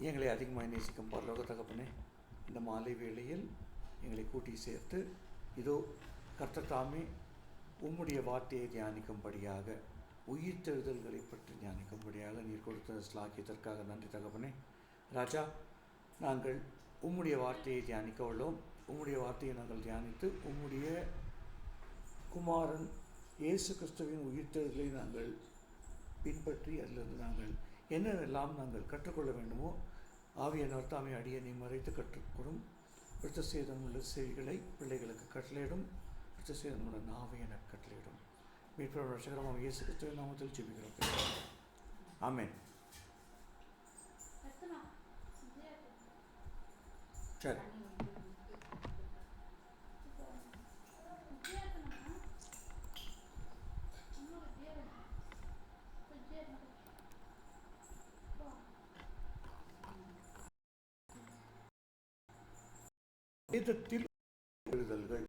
எங்களை அதிகமாக நேசிக்கும் பரலோக தகப்பனே, இந்த மாலை வேளையில் எங்களை கூட்டி சேர்த்து இதோ கர்த்தர் தாமே உம்முடைய வார்த்தையை தியானிக்கும்படியாக, உயிர்த்தெழுதல்களை பற்றி தியானிக்கும்படியாக நீர் கொடுத்த ஸ்லாக்கியத்திற்காக நன்றி தகப்பனே. ராஜா, நாங்கள் உம்முடைய வார்த்தையை தியானிக்க உள்ளோம். உம்முடைய வார்த்தையை நாங்கள் தியானித்து உம்முடைய குமாரன் இயேசு கிறிஸ்துவின் உயிர்த்தெழுதலை நாங்கள் பின்பற்றி அதிலிருந்து நாங்கள் என்னவெல்லாம் நாங்கள் கற்றுக்கொள்ள வேண்டுமோ ஆவியானவர் தாமே அடியனை மறைத்து கற்றுக்கொடும். விருத்த சேதமுள்ள செய்திகளை பிள்ளைகளுக்கு கட்டளையிடும். விருத்த சேதமுள்ள நாவை எனக்கு கட்டளையிடும். மீட்பர் ரட்சகரமாக இயேசு கிறிஸ்துவின் நாமத்தில் ஜெபிக்கிறோம். ஆமென். சரி, வேதத்தில் எழுதல்கள்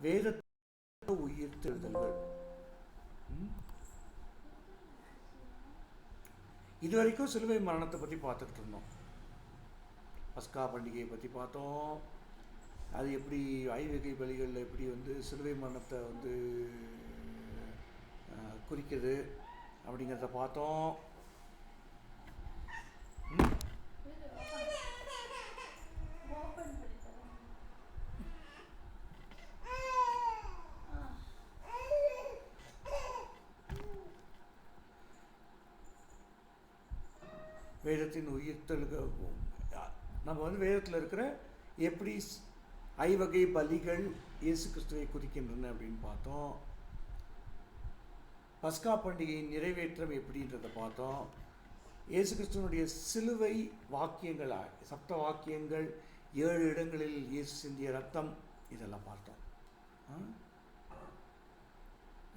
வேத உயிர்த்தெழுதல்கள் இதுவரைக்கும் சிலுவை மரணத்தை பற்றி பார்த்துக்கிட்டு இருந்தோம். பஸ்கா பண்டிகையை பற்றி பார்த்தோம். அது எப்படி ஐவகை பலிகளில் எப்படி சிலுவை மரணத்தை குறிக்குது அப்படிங்கிறத பார்த்தோம். வேதத்தின் உயிர்த்தெழுக நம்ம வேதத்தில் இருக்கிற எப்படி ஐவகை பலிகள் இயேசு கிறிஸ்துவை குறிக்கின்றன அப்படின்னு பார்த்தோம். பஸ்கா பண்டிகையின் நிறைவேற்றம் எப்படின்றத பார்த்தோம். இயேசு கிறிஸ்துவனுடைய சிலுவை வாக்கியங்கள், சப்த வாக்கியங்கள், 7 இடங்களில் இயேசு சிந்திய ரத்தம், இதெல்லாம் பார்த்தோம்.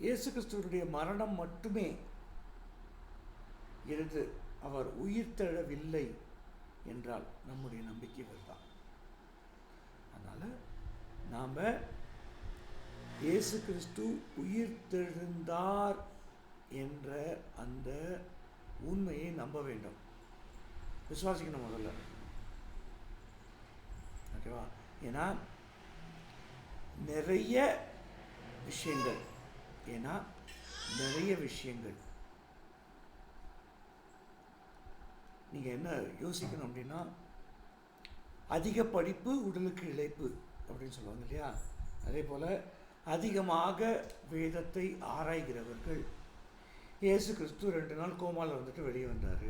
இயேசு கிறிஸ்துவனுடைய மரணம் மட்டுமே இருந்து அவர் உயிர்த்தெழவில்லை என்றால் நம்முடைய நம்பிக்கை வருதான். அதனால் நாம் இயேசு கிறிஸ்து உயிர்த்தெழுந்தார் என்ற அந்த உண்மையை நம்ப வேண்டும், விசுவாசிக்கணும் முதல்ல. ஓகேவா? ஏன்னா நிறைய விஷயங்கள் நீங்கள் என்ன யோசிக்கணும் அப்படின்னா, அதிக படிப்பு உடலுக்கு இழைப்பு அப்படின்னு சொல்லுவாங்க இல்லையா? அதே போல் அதிகமாக வேதத்தை ஆராய்கிறவர்கள், இயேசு கிறிஸ்து 2 நாள் கோமாவில் வெளியே வந்தார்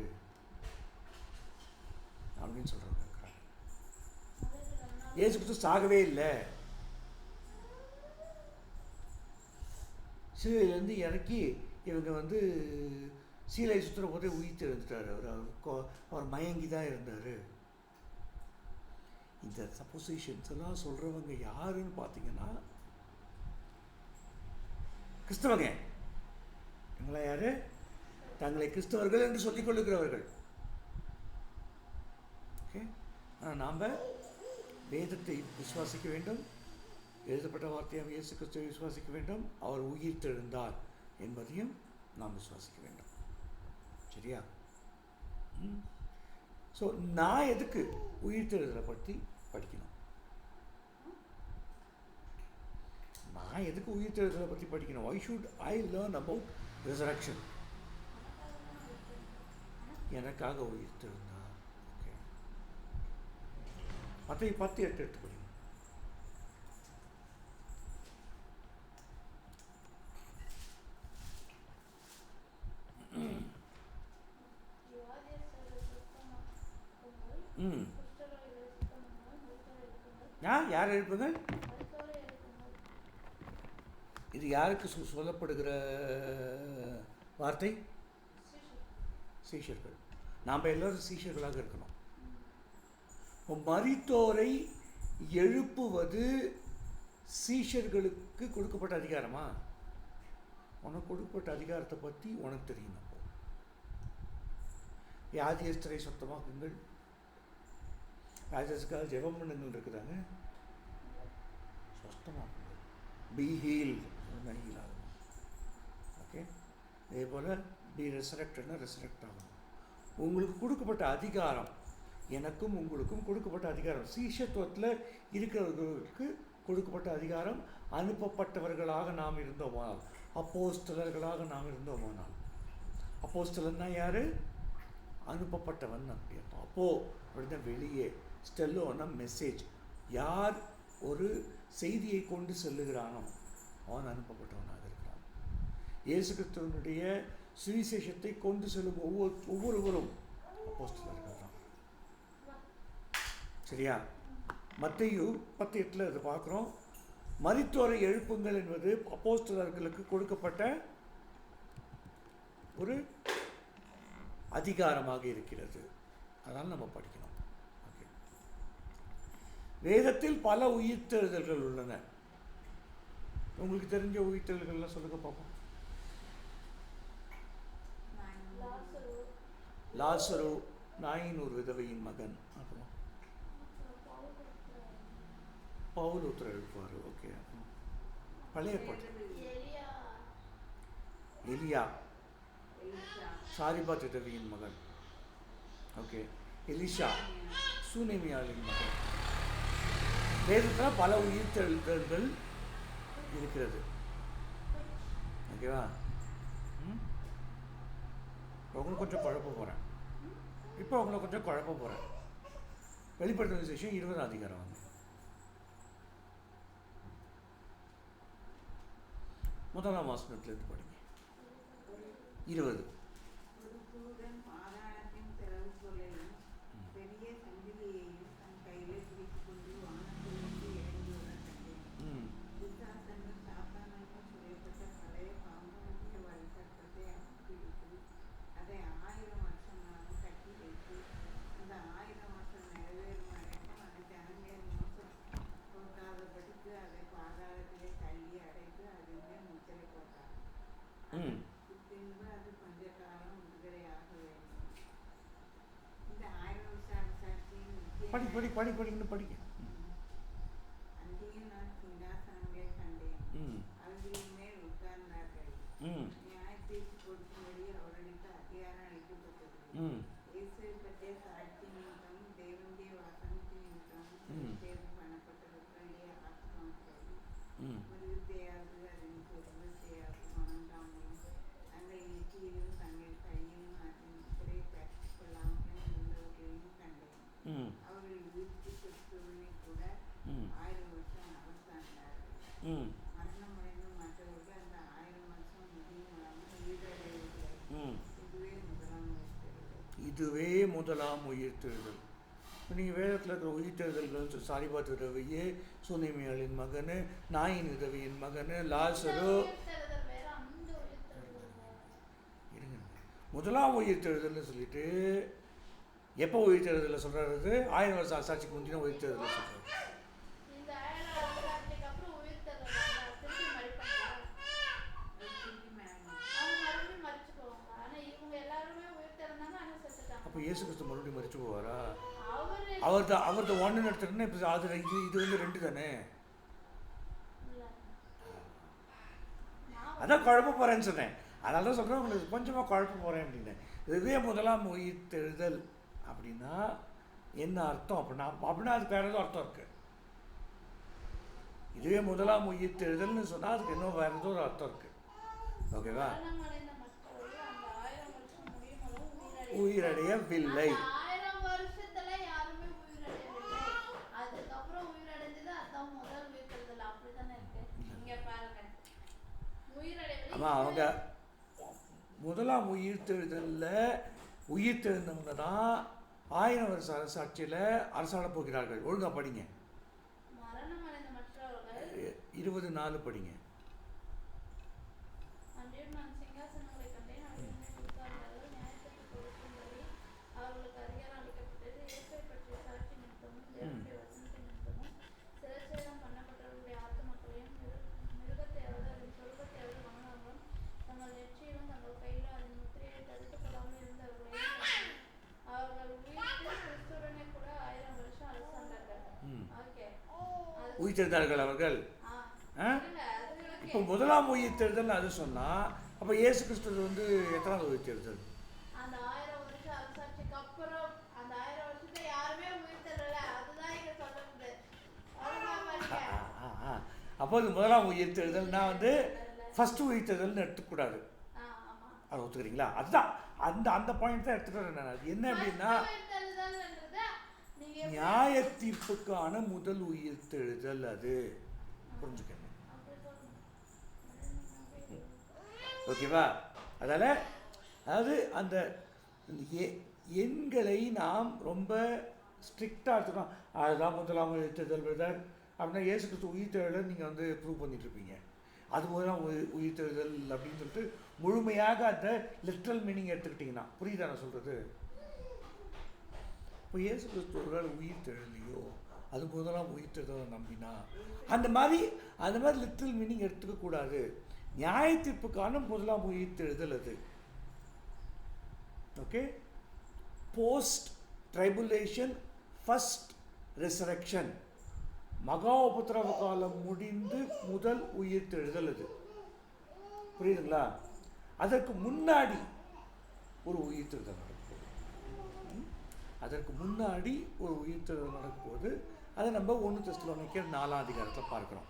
அப்படின்னு சொல்கிறவங்க இருக்கிறாங்க. இயேசு கிறிஸ்து சாகவே இல்லை, சிலுவையிலேருந்து இறக்கி இவங்க சீலை சுற்றுற போதே உயிர்த்து எழுந்துட்டார். அவர் மயங்கி தான் இருந்தார். இந்த சப்போசிஷன்ஸ் எல்லாம் சொல்கிறவங்க யாருன்னு பார்த்தீங்கன்னா கிறிஸ்தவங்க. இவங்களா யார்? தங்களை கிறிஸ்தவர்கள் என்று சொல்லிக் கொள்ளுகிறவர்கள். ஓகே, ஆனால் நாம் வேதத்தை விசுவாசிக்க வேண்டும். எழுதப்பட்ட வார்த்தையாக இயேசு கிறிஸ்துவை விசுவாசிக்க வேண்டும். அவர் உயிர்த்தெழுந்தார் என்பதையும் நாம் விசுவாசிக்க வேண்டும். சரியா? ஸோ நான் எதுக்கு உயிர்த்தெழுதலை பற்றி படிக்கணும்? நான் எதுக்கு உயிர்த்தெழுதலை பற்றி படிக்கணும்? Why should I learn about resurrection? எனக்காக உயிர்த்தெழுந்தார். ஓகே, மத்தேயு 10:8 எடுத்து படிங்க. யார் எழுப்புங்கள்? இது யாருக்கு சொல்லப்படுகிற வார்த்தை? சீஷர்கள். நாம் எல்லோரும் சீஷர்களாக இருக்கணும். மரித்தோரை எழுப்புவது சீஷர்களுக்கு கொடுக்கப்பட்ட அதிகாரமா? உனக்கு கொடுக்கப்பட்ட அதிகாரத்தை பற்றி உனக்கு தெரியும். வியாதியஸ்தரை சுத்தமாக்குங்கள், ராஜஸ்கால் ஜெபம் பண்ணுங்கள் இருக்குதாங்க. சுத்தமாகும். பி ஹீல்ட், ஹீல் ஆகும். ஓகே, இதே போல் பி ரெசரக்டட்னா ரெசரக்ட் ஆகும். உங்களுக்கு கொடுக்கப்பட்ட அதிகாரம், எனக்கும் உங்களுக்கும் கொடுக்கப்பட்ட அதிகாரம், சீஷத்துவத்தில் இருக்கிறவர்களுக்கு கொடுக்கப்பட்ட அதிகாரம், அனுப்பப்பட்டவர்களாக நாம் இருந்தோமானால், அப்போஸ்தலர்களாக நாம் இருந்தோமானால். அப்போஸ்தலன்னா யார்? அனுப்பப்பட்டவன் அப்படி அர்த்தம். அப்போ அப்படின்னா வெளியே, ஸ்டெல்லோன்னா மெசேஜ். யார் ஒரு செய்தியை கொண்டு செல்லுகிறானோ அவன் அனுப்பப்பட்டவனாக இருக்கிறான். இயேசு கிறிஸ்துவனுடைய சுவிசேஷத்தை கொண்டு செல்லும் ஒவ்வொருவரும் அப்போஸ்தலர்கள் தான். சரியா? மத்தேயு 10:8 அது பார்க்குறோம். மரித்தோரை எழுப்புங்கள் என்பது அப்போஸ்தலர்களுக்கு கொடுக்கப்பட்ட ஒரு அதிகாரமாக இருக்கிறது. அதனால் நம்ம படிக்கணும். ஓகே, வேதத்தில் பல உயிர்த்தெழுதல்கள் உள்ளன. உங்களுக்கு தெரிஞ்ச உயிர்த்தெழுதல்கள்லாம் சொல்லுங்க பார்ப்போம். லாசரு, நாயின் ஒரு விதவையின் மகன். அப்புறம் பவுல் ஒருத்தர் எழுப்புவார். ஓகே, பழைய ஏற்பாடு எலியா, சாரிபாத் விதவையின் மகன். ஓகே, எலிஷா, சூனேமியாளின் மகன். வேதத்தில் பல உயிர்த்தெழுதல்கள் இருக்கிறது. ஓகேவா? உங்களை கொஞ்சம் குழப்ப போகிறேன். இப்போ உங்களை கொஞ்சம் குழப்ப போகிறேன். வெளிப்படுத்தின விசேஷம் 20 அதிகாரம் வந்து முதலாம் வசனத்திலிருந்து படிங்க. 20. படிக்கணும் படிக்க. இதுவே முதலாம் உயிர்த்தெழுதல். நீங்கள் வேதத்தில் இருக்கிற உயிர்த்தெழுதல்கள் சாரிபாத் விதவையே, சூனேமியாளின் மகன், நாயின் விதவையின் மகன், லாசரு. இருங்க, முதலாம் உயிர்த்தெழுதல்னு சொல்லிட்டு எப்போ உயிர்த்தெழுதலை சொல்கிறாரு? 1000 வருஷம் அரசாட்சிக்கு முந்தின உயிர்த்தெழுதலை சொல்கிறாரு. அப்போ இயேசு கிறிஸ்து மறுபடியும் மரிச்சு போவாரா? அவர்தான் ஒன்று நடத்துறேன்னா இப்போ அது இது வந்து 2 தானே. அதான் குழப்ப போகிறேன்னு சொன்னேன். அதனால தான் சொல்கிறேன் உங்களுக்கு கொஞ்சமாக குழப்ப போகிறேன் அப்படின்னு. இதுவே முதலாம் உயிர்த்தெழுதல் அப்படின்னா என்ன அர்த்தம்? அப்படின்னா அதுக்கு வேறு ஏதோ அர்த்தம் இருக்குது. இதுவே முதலாம் உயிர்த்தெழுதல்னு சொன்னால் அதுக்கு இன்னும் வேறு ஏதோ ஒரு அர்த்தம் இருக்குது. ஓகேவா? உயிரடையவில்லை. ஆமாம், அவங்க முதலாம் உயிர்த்தெழுதலில் உயிர்த்தெழுந்தவங்க தான் 1000 வருஷ அரசாட்சியில் அரசாட போகிறார்கள். ஒழுங்காக படிங்க. 24 படிங்க. உயிர்த்தெழுந்தார்கள் அவர்கள். இப்போ முதலாம் உயிர்த்தெழுதல் அது சொன்னா, அப்ப இயேசு கிறிஸ்து வந்து எத்தனாவது உயிர்த்தெழுதல்? அந்த 1000 வருஷம் அரசாட்சிக்கு அப்புறம் அந்த 1000 வருஷத்துல யாருமே உயிர் தரல. அதுதான் இங்க சொல்லுது. அப்போ இது முதலாம் உயிர்த்தெழுதல்னா வந்து ஃபர்ஸ்ட் உயிர்த்தெழுதல்னு எடுத்துக்கூடாது. அதை ஒத்துக்கிறீங்களா? அதுதான் அந்த அந்த பாயிண்ட் தான் எடுத்துட்டு வரேன் நான். அது என்ன அப்படின்னா, நியாய தீர்ப்புக்கான முதல் உயிர்த்தெழுதல் அது. புரிஞ்சுக்கங்க. ஓகேவா? அதாவது அந்த எண்களை நாம் ரொம்ப ஸ்ட்ரிக்டாக எடுத்துக்கணும். அதுதான் முதலாம் உயிர்த்தெழுதல் பிரதர் அப்படின்னா இயேசு கிறிஸ்து உயிர்த்தெழுதல் நீங்கள் வந்து ப்ரூவ் பண்ணிட்டு இருப்பீங்க. அது முதலாம் உயிர்த்தெழுதல் அப்படின்னு சொல்லிட்டு முழுமையாக அந்த லிட்ரல் மீனிங் எடுத்துக்கிட்டிங்கன்னா புரியுதா நான் சொல்கிறது? இப்போ இயேசு கிறிஸ்து ஒரு வேளை உயிர்த்தெழலையோ அது முதலாம் உயிர்த்தெழுதலை நம்பினா அந்த மாதிரி லிட்ரல் மீனிங் எடுத்துக்கக்கூடாது. நியாய தீர்ப்புக்கான முதலாம் உயிர்த்தெழுதல் அது. ஓகே, போஸ்ட் ட்ரைபுலேஷன் ஃபர்ஸ்ட் ரெசரக்ஷன், மகா உபத்திரவ காலம் முடிந்து முதல் உயிர்த்தெழுதல் அது. புரியுதுங்களா? அதற்கு முன்னாடி ஒரு உயிர்த்தெழுதல் நடக்கும்போது, அதற்கு முன்னாடி ஒரு உயிர்த்தெழுதல் நடக்கும்போது அதை நம்ம 1 தெசலோனிக்கேயர் 4ஆம் அதிகாரத்தில் பார்க்கிறோம்.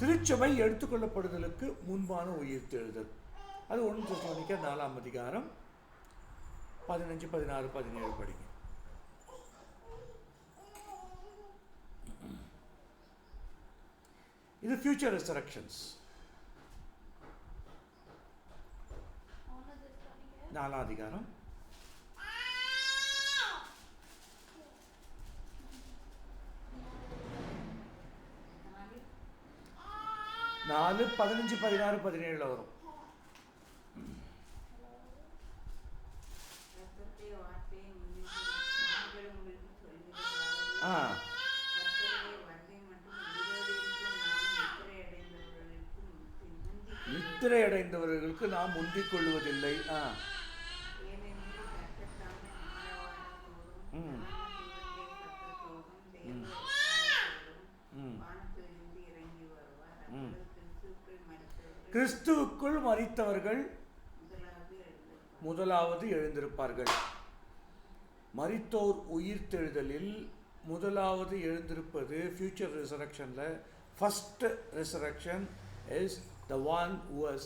திருச்சபை எடுத்துக்கொள்ளப்படுதலுக்கு முன்பான உயிர்த்தெழுதல் அது 1 தெசலோனிக்கேயர் 4ஆம் அதிகாரம் 15, 16, 17 படிங்க. இது ஃபியூச்சர் ரெசரக்ஷன்ஸ். 4ஆம் அதிகாரம் 4, 15, 16, 17 வரும். நித்திரை அடைந்தவர்களுக்கு நாம் முந்திக் கொள்வதில்லை. கிறிஸ்துவுக்குள் மரித்தவர்கள் முதலாவது எழுந்திருப்பார்கள். மரித்தோர் உயிர்த்தெழுதலில் முதலாவது எழுந்திருப்பது ஃபியூச்சர் ரெசரக்ஷனில் first resurrection is the one who has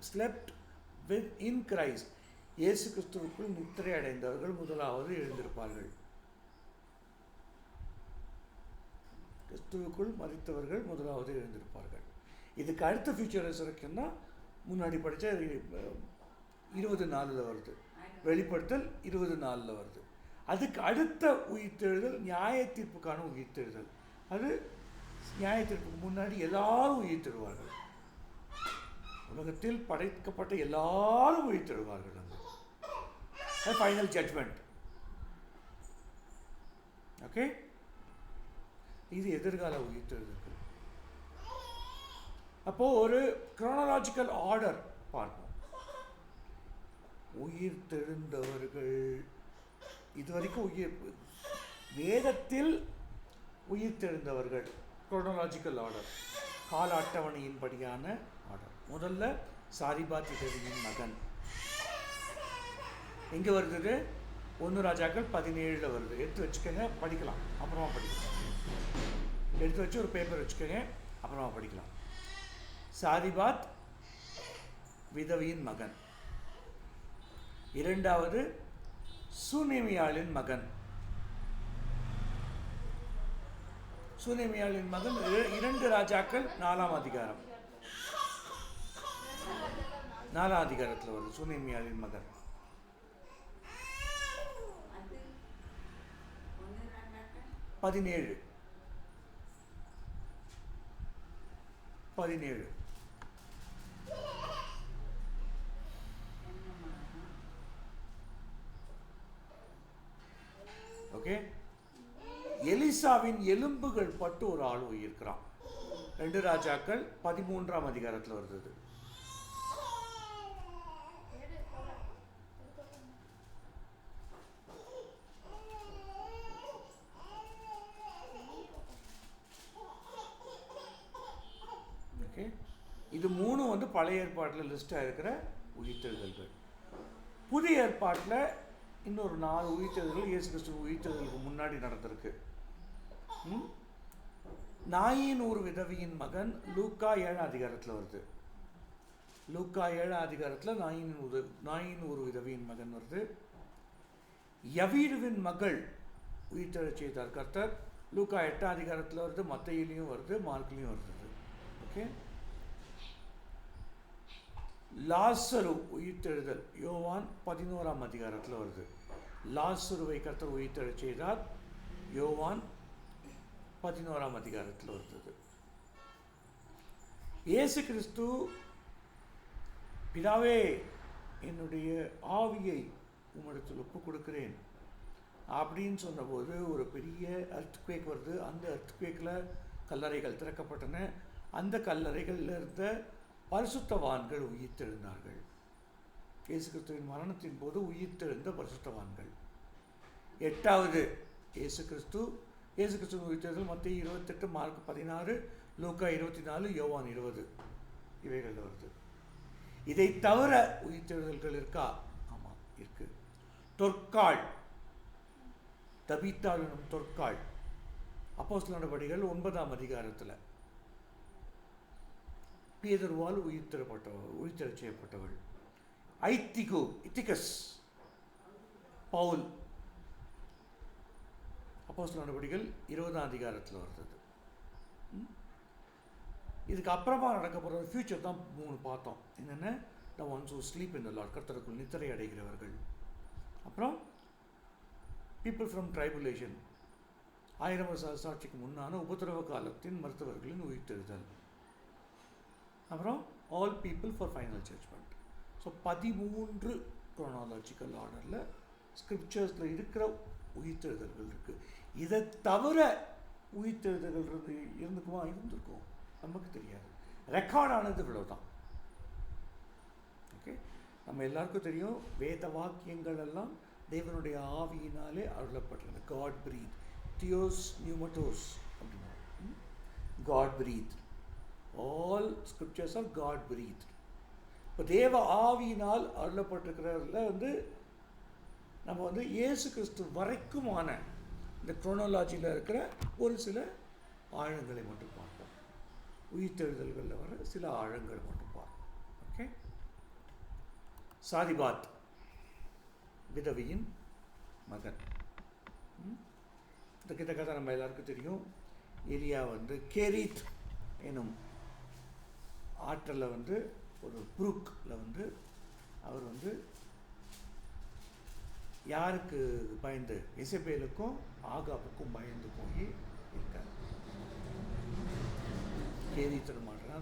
slept with in Christ. இயேசு கிறிஸ்துவுக்குள் நித்திரை அடைந்தவர்கள் முதலாவது எழுந்திருப்பார்கள். கிறிஸ்துவுக்குள் மரித்தவர்கள் முதலாவது எழுந்திருப்பார்கள். இதுக்கு அடுத்த ஃபியூச்சர் ரெசரக்ஷன் தான் முன்னாடி படித்த 24 வருது, வெளிப்படுத்தல் 24 வருது. அதுக்கு அடுத்த உயிர்த்தெழுதல் நியாய தீர்ப்புக்கான உயிர்த்தெழுதல். அது நியாய தீர்ப்புக்கு முன்னாடி எல்லாரும் உயிர்த்தெழுவார்கள். உலகத்தில் படைக்கப்பட்ட எல்லாரும் உயிர்த்தெழுவார்கள். அது ஃபைனல் ஜட்மெண்ட். ஓகே, இது எதிர்கால உயிர்த்தெழுதல். அப்போ ஒரு குரோனாலஜிக்கல் ஆர்டர் பார்ப்போம். உயிர்த்தெழுந்தவர்கள் இதுவரைக்கும் வேதத்தில் உயிர்த்தெழுந்தவர்கள் குரோனாலஜிக்கல் ஆர்டர், கால அட்டவணையின் படியான ஆர்டர். முதல்ல சாரிபாத் விதவையின் மகன் எங்கே வருது? 1 ராஜாக்கள் 17 வருது. எடுத்து வச்சுக்கோங்க, படிக்கலாம், அப்புறமா படிக்கலாம். எடுத்து வச்சு ஒரு பேப்பர் வச்சுக்கோங்க, அப்புறமா படிக்கலாம். சாரிபாத் விதவையின் மகன். இரண்டாவது சூனேமியாளின் மகன். சூனேமியாளின் மகன் 2 ராஜாக்கள் 4ஆம் அதிகாரம், 4ஆம் அதிகாரத்தில் வருது சூனேமியாளின் மகன். பதினேழு ஓகே. எலிசாவின் எலும்புகள் பட்டு ஒரு ஆள் உயிர்க்கிறான். 2 ராஜாக்கள் 13ஆம் அதிகாரத்தில் வருது. இது 3 வந்து பழைய ஏற்பாட்டில் லிஸ்டாக இருக்கிற உயிர்த்தெழுதல்கள். புதிய ஏற்பாட்டில் இன்னொரு 4 உயிர்த்தெழுதல்கள் இயேசு கிறிஸ்துவின் உயிர்த்தெழுதலுக்கு முன்னாடி நடந்திருக்கு. நாயின் ஒரு விதவையின் மகன் லூக்கா 7 அதிகாரத்தில் வருது. லூக்கா 7 அதிகாரத்தில் நாயின் ஒரு விதவையின் மகன் வருது. யவீருவின் மகள் உயிர்த்தெழச் செய்தார் கர்த்தர், லூக்கா 8 அதிகாரத்தில் வருது, மத்தேயுலையும் வருது, மார்க்லையும் வருது. ஓகே. லாசரு உயிர்த்தெழுதல் யோவான் 11 அதிகாரத்தில் வருது. லாசருவை கர்த்தர் உயிர்த்தெழச் செய்தார், யோவான் 11 அதிகாரத்தில் வருது. இயேசு கிறிஸ்து பிதாவே என்னுடைய ஆவியை உம்மிடத்தில் ஒப்பு கொடுக்கிறேன் அப்படின்னு சொன்னபோது ஒரு பெரிய எர்த்குவேக் வருது. அந்த எர்த்குவேக்கில் கல்லறைகள் திறக்கப்பட்டன. அந்த கல்லறைகளில் இருந்த பரிசுத்தவான்கள் உயிர்த்தெழுந்தார்கள். இயேசு கிறிஸ்துவின் மரணத்தின் போது உயிர்த்தெழுந்த பரிசுத்தவான்கள். 8வது இயேசு கிறிஸ்துவின் உயிர்த்தெழுதல் மத்தேயு 28, மார்க் 16, லூக்கா 24, யோவான் 20 இவைகள் வருது. இதை தவிர உயிர்த்தெழுதல்கள் இருக்கா? ஆமாம், இருக்கு. தொற்காள், தபீத்தாள் எனும் தொற்காள் அப்போஸ்தலர் நடபடிகள் 9 அதிகாரத்தில் பேதுருவால் உயிர்த்தெழச் செய்யப்பட்டவள். இத்திகஸ் பவுல் அப்போஸ்தலர் நடபடிகள் 20 அதிகாரத்தில் வருது. இதுக்கு அப்புறமா நடக்க போகிற ஃபியூச்சர் தான் 3 பார்த்தோம். என்னென்ன? The ones who sleep in the Lord, கர்த்தருக்குள் நித்திரை அடைகிறவர்கள். அப்புறம் பீப்புள் ஃப்ரம் ட்ரைபுலேஷன், 1000 வருஷ சாட்சிக்கு முன்னான உபத்திரவ காலத்தின் மருத்துவர்களின் உயிர்த்தெழுதல். அப்புறம் all people for final judgement. So 13 chronological ஆர்டரில் ஸ்கிரிப்சர்ஸில் இருக்கிற உயிர்த்தெழுதல்கள் இருக்குது. இதை தவிர உயிர்த்தெழுதல்கள் இருந்திருக்கும், நமக்கு தெரியாது. ரெக்கார்ட் ஆனது இவ்வளவுதான். ஓகே. நம்ம எல்லாருக்கும் தெரியும், வேத வாக்கியங்கள் எல்லாம் தேவனுடைய ஆவியினாலே அருளப்பட்டது. காட் பிரீத், தியோஸ் நியூமட்டோஸ் அப்படின்னா God breath. All scriptures are God breath. இப்போ தேவ ஆவியினால் அருளப்பட்டிருக்கிறதுல நம்ம இயேசு கிறிஸ்து வரைக்குமான இந்த குரோனாலஜியில் இருக்கிற ஒரு சில ஆழங்களை மட்டும் பார்ப்போம். உயிர்த்தெழுதல்களில் வர சில ஆழங்கள் மட்டும் பார்ப்போம். ஓகே. சாதிபாத் விதவையின் மகன். இந்த கிட்டக்கதை நம்ம எல்லாருக்கும் தெரியும். எலியா கேரித் எனும் ஆற்றில் ஒரு புரூக்கில் அவர் யாருக்கு பயந்து? இசபேலுக்கும் ஆகாப்புக்கும் பயந்து போய் இருக்கார். கேரித்தன மாட்டேன்னா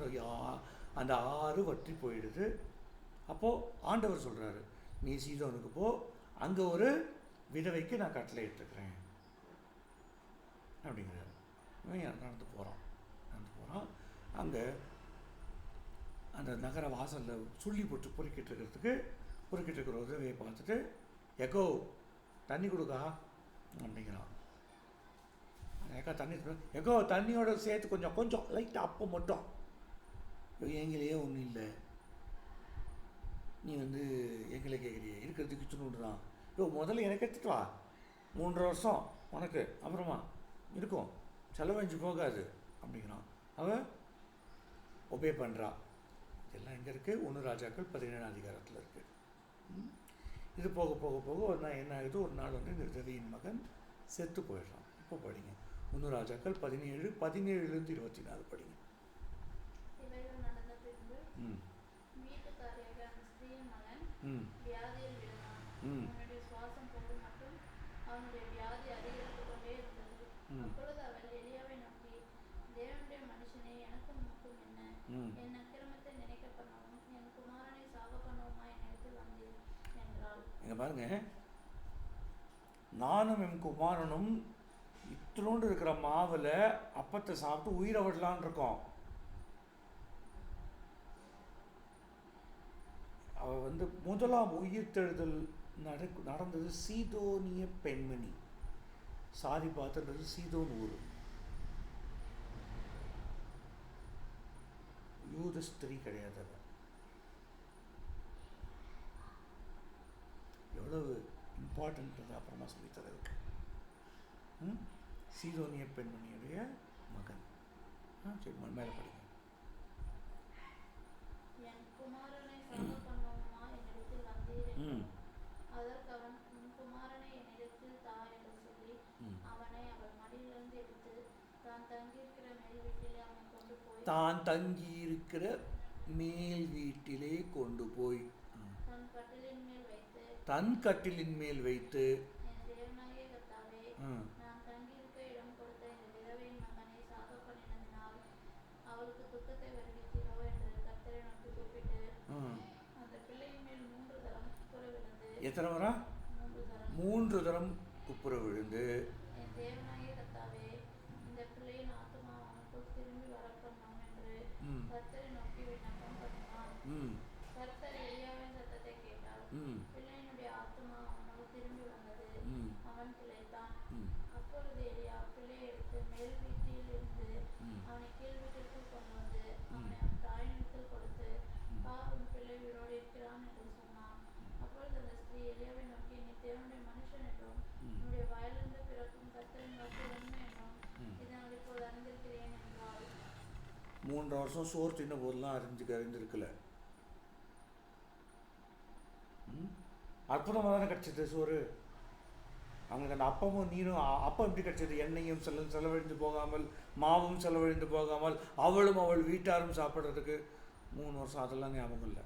அந்த ஆறு வற்றி போயிடுது. அப்போது ஆண்டவர் சொல்கிறாரு, நீ சீதோனுக்கு போ, அங்கே ஒரு விதவைக்கு நான் கட்டளை எடுத்துக்கிறேன் அப்படிங்கிறார். நடந்து போகிறான். அங்கே அந்த நகர வாசலில் சொல்லி போட்டு பொறுக்கிட்டு இருக்கிற உதவியை பார்த்துட்டு, எக்கோ தண்ணி கொடுக்கா அப்படிங்கிறான். ஏக்கா தண்ணி, எக்கோ தண்ணியோட சேர்த்து கொஞ்சம் லைட்டாக அப்போ மட்டும், எங்களையே ஒன்றும் இல்லை, நீ எங்களை கேட்குறிய, இருக்கிறதுக்கு சுண்ணு தான். முதல்ல எனக்கு எடுத்துட்டு வா, 3 வருஷம் உனக்கு, அப்புறமா இருக்கும், செலவழிஞ்சு போகாது அப்படிங்கிறான். அவன் ஒபே பண்ணுறா. இதெல்லாம் எங்கே இருக்குது? 1 ராஜாக்கள் 17 அதிகாரத்தில் இருக்குது. இது போக போக போக ஒரு நாள் என்ன ஆகுது? ஒரு நாள் இந்த விதவையின் மகன் செத்து போயிடுறான். இப்போ படிங்க 1 ராஜாக்கள் 17, 17லேருந்து 24 படிங்க. இங்கே பாருங்க, நானும் என் குமாரனும் இத்தினோண்டு இருக்கிற மாவில் அப்பத்தை சாப்பிட்டு உயிரை விடலான் இருக்கோம். அவ முதலாம் உயிர்த்தெழுதல் நடந்தது சீதோனிய பெண்மணி. சாதிபாத்ன்றது சீதோன் ஊர். யூத ஸ்திரீ கிடையாது. அவ எவ்வளவு இம்பார்ட்டன்ட் அப்புறமா சொல்லித்தரதுக்கு. சீதோனிய பெண்மணியுடைய மகன். சரி, மேலே படிங்க. என் குமாரனை சாக பண்ணுவோமா என்னிடத்தில் வந்தீர் என்றான். அதற்கு அவன், உன் குமாரனை என்னிடத்தில் தா என்று சொல்லி அவனை அவள் மடியிலிருந்து எடுத்து தான் தங்கியிருக்கிற மேல் வீட்டிலே கொண்டு போய் தன் கட்டிலின் மேல் வைத்து என் தேவனாகிய கர்த்தாவே, நான் தங்கியிருக்க இடம் கொடுத்த இந்த விதவையின் மகனை சாக பண்ணினதினால் அவளுக்கு துக்கத்தை வருவித்தீரோ என்று கர்த்தரை நோக்கி கூப்பிட்டு அந்த பிள்ளையின் மேல் 3 தரம் குப்புற விழுந்து. எத்தனை முறை? 3 தரம் குப்புற விழுந்து, என் தேவனாகிய கர்த்தாவே, இந்த பிள்ளையின் ஆத்துமா அவனுக்குள் திரும்பி வர பண்ணும் என்று கர்த்தரை நோக்கி விண்ணப்பம் பண்ணினான். கர்த்தர் எலியாவின் சத்தத்தை கேட்டார். பிள்ளையினுடைய ஆத்துமா அவனுக்கு திரும்பி வந்தது. அவன் பிழைத்தான். அப்பொழுது எலியா பிள்ளையை எடுத்து மேல் வீட்டில் இருந்து அவனை கீழ் வீட்டிற்குள் கொண்டு வந்து அவனை அவன் தாயினிடத்தில் கொடுத்து, உன் பிள்ளை உயிரோடு இருக்கிறான் என்று சொன்னான். அப்பொழுது அந்த ஸ்திரீ எலியாவை நோக்கி, நீ தேவனுடைய மனுஷன் என்றும் உன்னுடைய வாயிலிருந்து பிறக்கும் கர்த்தரின் வாக்கு உண்மை என்றும் இதை நான் இப்போது அறிந்திருக்கிறேன் என்றாள். 3 வருஷம் சோறு தின்ன போதெல்லாம் அறிந்திருக்கல. அற்புதமாக தானே கிடச்சிது சோறு. அவங்களுக்கு அந்த அப்பமும் நீரும். அப்பம் எப்படி கிடச்சிது? எண்ணெயும் செலவழிந்து போகாமல், மாவும் செலவழிந்து போகாமல், அவளும் அவள் வீட்டாரும் சாப்பிட்றதுக்கு 3 வருஷம். அதெல்லாம் ஞாபகம் இல்லை.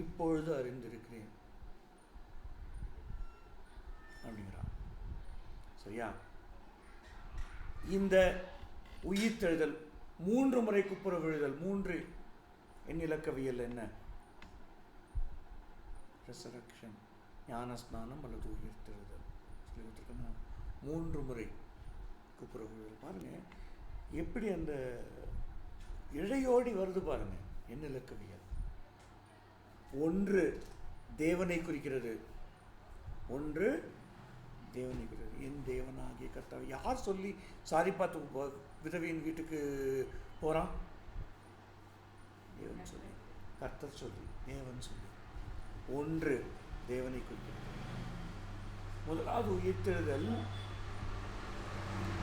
இப்பொழுது அறிந்திருக்கிறேன் அப்படிங்கிறான். சரியா? இந்த உயிர்த்தெழுதல், 3 முறை குப்புற விழுதல், 3 எண்ணிலக்கவியல் என்ன? ரெசரக்ஷன், ஞானஸ்நானம் அல்லது உயிர்த்தெழுதல் சொல்லி 3 முறை குப்புற விழுதல். பாருங்க எப்படி அந்த இழையோடி வருது பாருங்க. எண்ணிலக்கவியல் 1 தேவனை குறிக்கிறது, 1 தேவனை குறிக்கிறது. என் தேவனாகிய கர்த்தாவே. யார் சொல்லி சாரிபாத்து விதவையின் வீட்டுக்கு போகிறான்? தேவன் சொல்லி, கர்த்தர் சொல்லி, தேவன் சொல்லி. 1 தேவனை குறிக்கிறது. முதலாவது உயிர்த்தெழுதல்,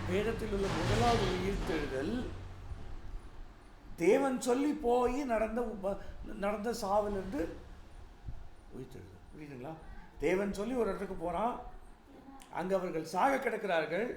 வேதத்தில் உள்ள முதலாவது உயிர்த்தெழுதல் தேவன் சொல்லி போய் நடந்த சாவிலிருந்து உயிர்த்தெழுதல். புரியுதுங்களா? தேவன் சொல்லி ஒரு இடத்துக்கு போகிறான், அங்கே அவர்கள் சாக கிடக்கிறார்கள்.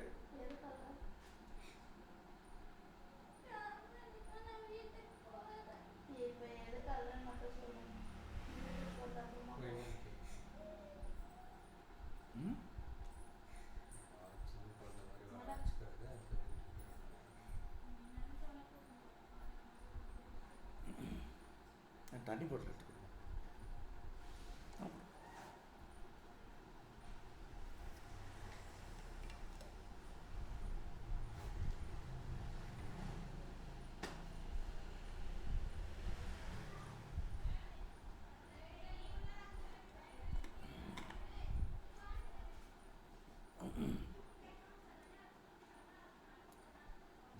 தண்ணி போட்டு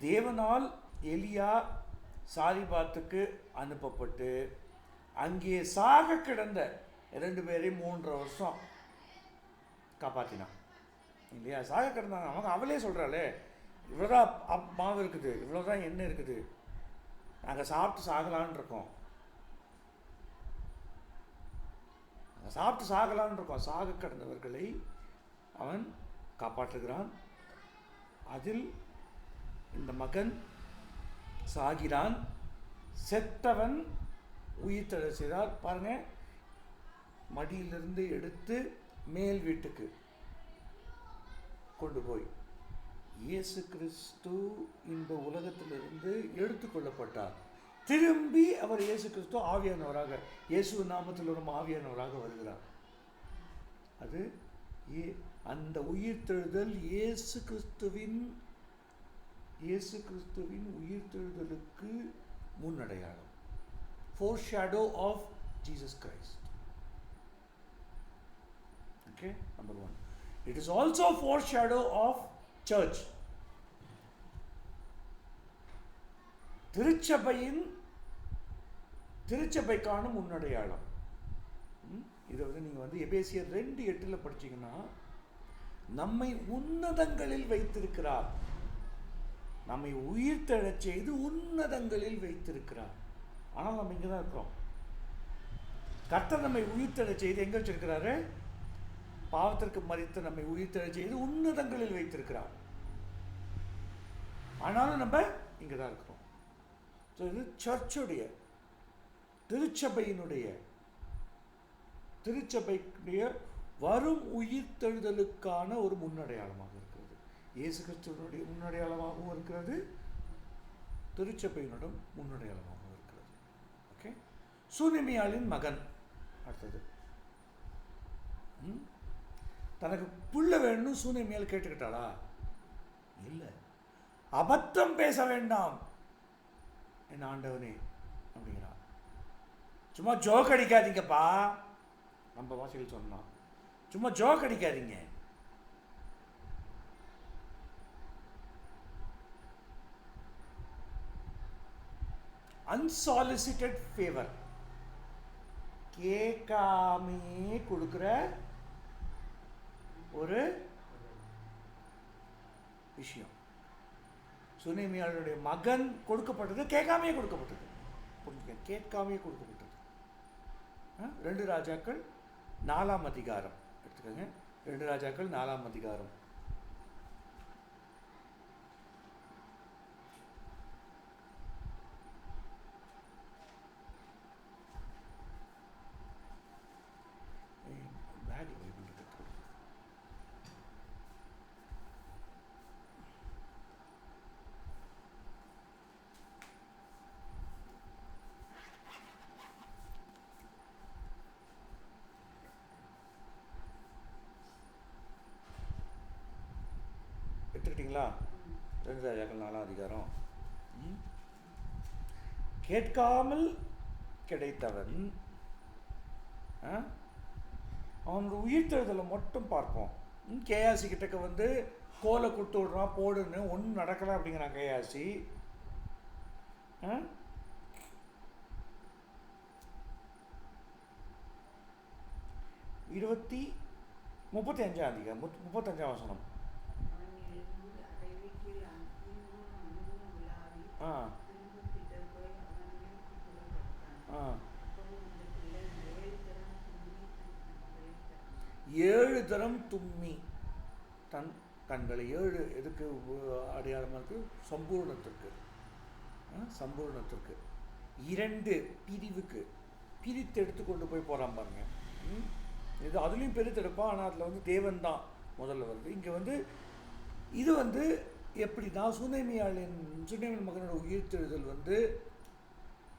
தேவனால் எலியா சாரிபாத்துக்கு அனுப்பப்பட்டு அங்கே சாக கிடந்த 2 பேரையும் 3 வருஷம் காப்பாற்றினான் இல்லையா? சாக கிடந்தாங்க. அவங்க அவளே சொல்கிறாளே, இவ்வளோதான் மாவு இருக்குது, இவ்வளோதான் எண்ணெய் இருக்குது, நாங்கள் சாப்பிட்டு சாகலான் இருக்கோம், சாக கிடந்தவர்களை அவன் காப்பாற்றுகிறான். அதில் இந்த மகன் சாகிறான். செத்தவன் உயிர்த்தெழ செய்தார். பாருங்க, மடியிலிருந்து எடுத்து மேல் வீட்டுக்கு கொண்டு போய் இயேசு கிறிஸ்து இந்த உலகத்திலிருந்து எடுத்துக்கொள்ளப்பட்டார். திரும்பி அவர் இயேசு கிறிஸ்து ஆவியானவராக, இயேசு நாமத்தில் ஒரு ஆவியானவராக வருகிறார். அது அந்த உயிர்த்தெழுதல் இயேசு கிறிஸ்துவின் உயிர்த்தெழுதலுக்கு முன்னடையாளம். Foreshadow of Jesus Christ. Okay, number 1. It is also foreshadow of church. திருச்சபையின் திருச்சபைக்கான முன்னடையாளம். இதை வந்து நீங்கள் வந்து எபேசியர் 2:8 படிச்சீங்கன்னா, நம்மை உன்னதங்களில் வைத்திருக்கிறார், நம்மை உயிர்த்தெழச் செய்து உன்னதங்களில் வைத்திருக்கிறார். ஆனால் நம்ம இங்கே தான் இருக்கிறோம். கர்த்தர் நம்மை உயிர்த்தெழச் செய்து எங்கே வச்சிருக்கிறாரு? பாவத்திற்கு மரித்து நம்மை உயிர்த்தெழச் செய்து உன்னதங்களில் வைத்திருக்கிறார். ஆனாலும் நம்ம இங்கே தான் இருக்கிறோம். ஸோ இது சர்ச்சுடைய, திருச்சபையினுடைய வரும் உயிர்த்தெழுதலுக்கான ஒரு முன்னடையாளமாக இருக்கிறது. இயேசு கிறிஸ்துவனுடைய முன்னடையாளமாகவும் இருக்கிறது, திருச்சபையினுடன் முன்னடையாளமாகவும் இருக்கிறது. ஓகே. சூனேமியாளின் மகன் அடுத்தது. தனக்கு புள்ள வேணும் சூனேமியால் கேட்டுக்கிட்டாளா? இல்லை. அபத்தம் பேச வேண்டாம் என் ஆண்டவனே அப்படிங்கிறான். சும்மா ஜோக் அடிக்காதீங்கப்பா, நம்ம வாசிகள் சொன்னான். சும்மா ஜோக் அடிக்காதீங்க. அன்சாலிசிட்டட் ஃபேவர், கேட்காமே கொடுக்குற ஒரு விஷயம். சுனேமியாளுடைய மகன் கொடுக்கப்பட்டது கேட்காமே கொடுக்கப்பட்டது. புரிஞ்சுக்க, கேட்காமே கொடுக்கப்பட்டது. 2 ராஜாக்கள் 4ஆம் அதிகாரம் எடுத்துக்கோங்க. 2 ராஜாக்கள் 4ஆம் அதிகாரம். எடுத்துக்கிட்டீங்களா? 2 ராஜாக்கள் 4ஆம் அதிகாரம். கேட்காமல் கிடைத்தவன் அவனோட உயிர்த்தெழுதலை மட்டும் பார்ப்போம். கேயாசி கிட்டக்க வந்து கோலை கொடுத்து விடுறான், போடுன்னு, ஒன்றும் நடக்கலை அப்படிங்கிறான் கேயாசி. 35ஆம் அதிகாரம் 35ஆம் வசனம். ஏழு தரம் தும்மி தன் கண்களை, 7 எதுக்கு அடையாளமாக இருக்கு? சம்பூர்ணத்திற்கு 2 பிரிவுக்கு பிரித்து எடுத்து கொண்டு போய் போகிறான் பாருங்க. இது அதுலேயும் பெருத்தெடுப்பான், ஆனால் அதில் வந்து தேவன் தான் முதல்ல வருது. இங்கே வந்து இது வந்து எப்படின்னா, சுனேமியாளின் மகனோட உயிர்த்தெழுதல் வந்து,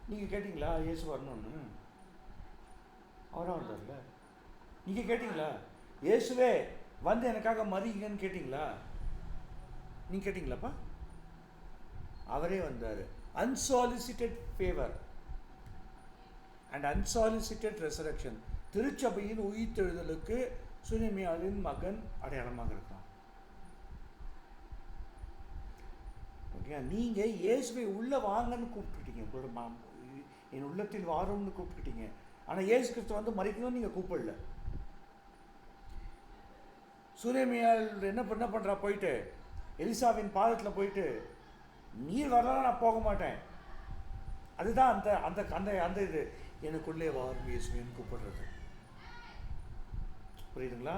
நீங்கள் கேட்டிங்களா இயேசு வரணும்னு? அவராக வந்தார்ல. நீங்கள் கேட்டிங்களா இயேசுவே வந்து எனக்காக மறிங்கன்னு கேட்டிங்களா? நீங்கள் கேட்டிங்களாப்பா? அவரே வந்தார். Unsolicited favour and unsolicited resurrection. திருச்சபையின் உயிர்த்தெழுதலுக்கு சுனேமியாளின் மகன் அடையாளமாக இருக்கான். ஓகே, நீங்கள் இயேசுவை உள்ளே வாங்கன்னு கூப்பிட்டுட்டீங்க, உங்களோட என் உள்ளத்தில் வாரும்னு கூப்பிட்டுட்டீங்க. ஆனால் இயேசு கிறிஸ்து வந்து மறிக்கணும்னு நீங்கள் கூப்பிடல. சுனேமியால் என்ன பண்ணுறா? போயிட்டு எலிசாவின் பாதத்தில் போயிட்டு, நீர் வரலாம் நான் போக மாட்டேன். அதுதான் அந்த அந்த அந்த அந்த இது, எனக்குள்ளே வாரும் இயேசுவின்னு கூப்பிடுறது. புரியுதுங்களா?